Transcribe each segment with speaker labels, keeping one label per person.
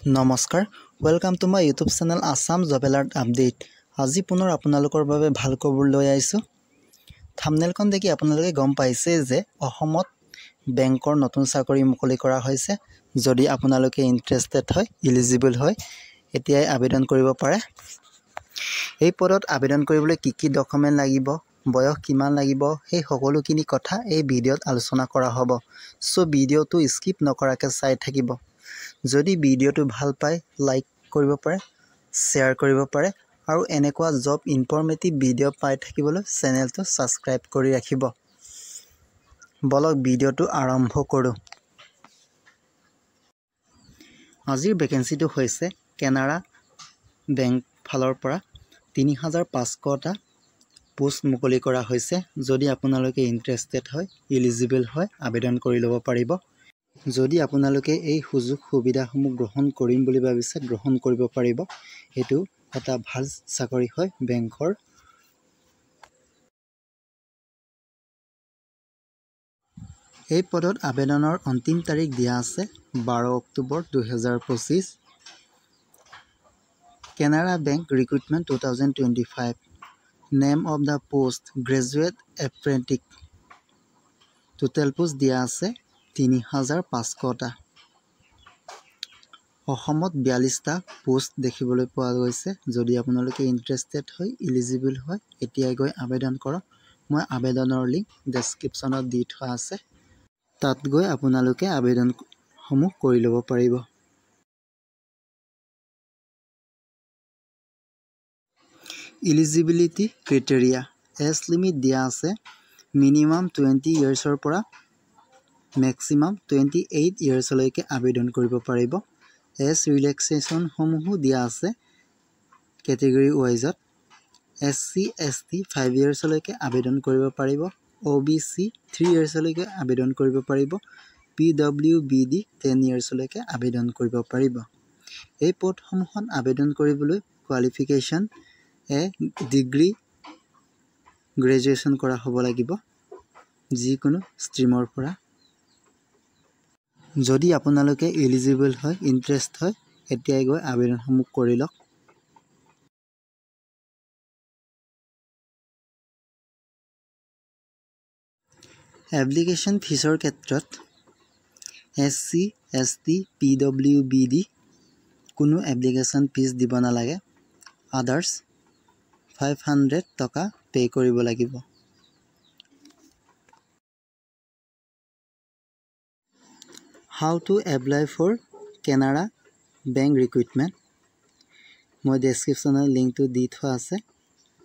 Speaker 1: নমস্কাৰ welcome to my YouTube channel Assam job alert update. আজি পুনৰ আপোনালোকৰ বাবে ভাল খবৰ লৈ আহিছোঁ। থাম্বনেইলখন দেখি আপোনালোকে গম পাইছে যে অসমত বেংকৰ নতুন চাকৰি মুকলি কৰা হৈছে। যদি আপোনালোকে ইণ্টাৰেষ্টেড হয়, এলিজিবল হয়, এতিয়াই আবেদন কৰিব পাৰে। এই পদত আবেদন কৰিবলৈ কি ডকুমেণ্ট লাগিব, বয়স কিমান লাগিব, সেই সকলোখিনি কথা এই ভিডিঅ'ত আলোচনা কৰা হ'ব। সো ভিডিঅ'টো স্কিপ নকৰাকৈ চাই থাকিব। যদি ভিডিঅ'টো ভাল পায় লাইক কৰিব পাৰে, শ্বেয়াৰ কৰিব পাৰে আৰু এনেকুৱা জব ইনফৰ্মেটিভ ভিডিঅ' পাই থাকিবলৈ চেনেলটো ছাবস্ক্ৰাইব কৰি ৰাখিব। বলক ভিডিঅ'টো আৰম্ভ কৰোঁ। আজিৰ ভেকেঞ্চিটো হৈছে কেনাৰা বেংক ফালৰ পৰা ৩৫০০টা পোষ্ট মুকলি কৰা হৈছে। যদি আপোনালোকে ইণ্টাৰেষ্টেড হয়, এলিজিবল হয়, আবেদন কৰি ল'ব পাৰিব। যদি আপোনালোকে এই সুযোগ সুবিধাসমূহ গ্ৰহণ কৰিম বুলি ভাবিছে, গ্ৰহণ কৰিব পাৰিব। এইটো এটা ভাল চাকৰি হয় বেংকৰ। এই পদত আবেদনৰ অন্তিম তাৰিখ দিয়া আছে 12 October 2025। Canara bank recruitment 2025। Name of the post graduate apprentice. Total post দিয়া আছে ৩৫০০টা। অসমত 42টা পোষ্ট দেখিবলৈ পোৱা গৈছে। যদি আপোনালোকে ইণ্টাৰেষ্টেড হয়, এলিজিবল হয়, এতিয়াই গৈ আবেদন কৰক। মই আবেদনৰ লিংক ডেছক্ৰিপশ্যনত দি থোৱা আছে। তাত গৈ আপোনালোকে আবেদনসমূহ কৰি ল'ব পাৰিব। এলিজিবিলিটি ক্ৰাইটেৰিয়া এজ লিমিট দিয়া আছে মিনিমাম 20 ইয়াৰ্ছৰ পৰা মেক্সিমাম 28 ইয়াৰ্ছলৈকে আবেদন কৰিব পাৰিব। এজ ৰিলেক্সেশ্যনসমূহো দিয়া আছে কেটেগৰী ৱাইজত। SC ST 5 ইয়াৰ্ছলৈকে আবেদন কৰিব পাৰিব। OBC 3 ইয়াৰ্ছলৈকে আবেদন কৰিব পাৰিব। PWBD 10 ইয়াৰ্ছলৈকে আবেদন কৰিব পাৰিব। এই পদসমূহত আবেদন কৰিবলৈ কোৱালিফিকেশ্যন ডিগ্ৰী গ্ৰেজুৱেশ্যন কৰা হ'ব লাগিব যিকোনো ষ্ট্ৰীমৰ পৰা। যদি আপোনালোকে এলিজিবল হয়, ইণ্টাৰেষ্ট হয়, এতিয়াই গৈ আবেদনসমূহ কৰি লওক। এপ্লিকেশ্যন ফিজৰ ক্ষেত্ৰত SC ST PWBD কোনো এপ্লিকেশ্যন ফিজ দিব নালাগে। আদাৰ্ছ 500 টকা পে' কৰিব লাগিব। How to apply for Canara bank recruitment. মই ডেছক্ৰিপশ্যনৰ লিংকটো দি থোৱা আছে।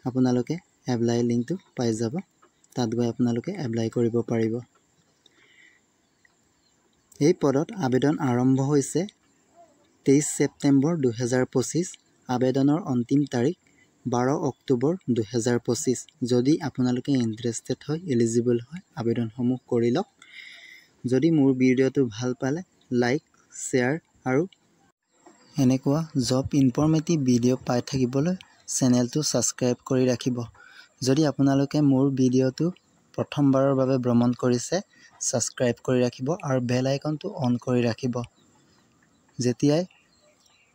Speaker 1: আপোনালোকে এপ্লাই লিংকটো পাই যাব। তাত গৈ আপোনালোকে এপ্লাই কৰিব পাৰিব। এই পদত আবেদন আৰম্ভ হৈছে 23 ছেপ্টেম্বৰ 2025। আবেদনৰ অন্তিম তাৰিখ 12 অক্টোবৰ 2025। যদি আপোনালোকে ইণ্টাৰেষ্টেড হয়, এলিজিবল হয়, আবেদনসমূহ কৰি লওক। যদি মোৰ ভিডিঅ'টো ভাল পালে লাইক, শ্বেয়াৰ আৰু এনেকুৱা জব ইনফৰ্মেটিভ ভিডিঅ' পাই থাকিবলৈ চেনেলটো ছাবস্ক্ৰাইব কৰি ৰাখিব। যদি আপোনালোকে মোৰ ভিডিঅ'টো প্ৰথমবাৰৰ বাবে ভ্ৰমণ কৰিছে, ছাবস্ক্ৰাইব কৰি ৰাখিব আৰু বেল আইকনটো অন কৰি ৰাখিব। যেতিয়াই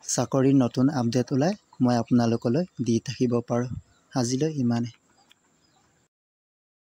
Speaker 1: চাকৰিৰ নতুন আপডেট ওলায়, মই আপোনালোকলৈ দি থাকিব পাৰোঁ। আজিলৈ ইমানেই।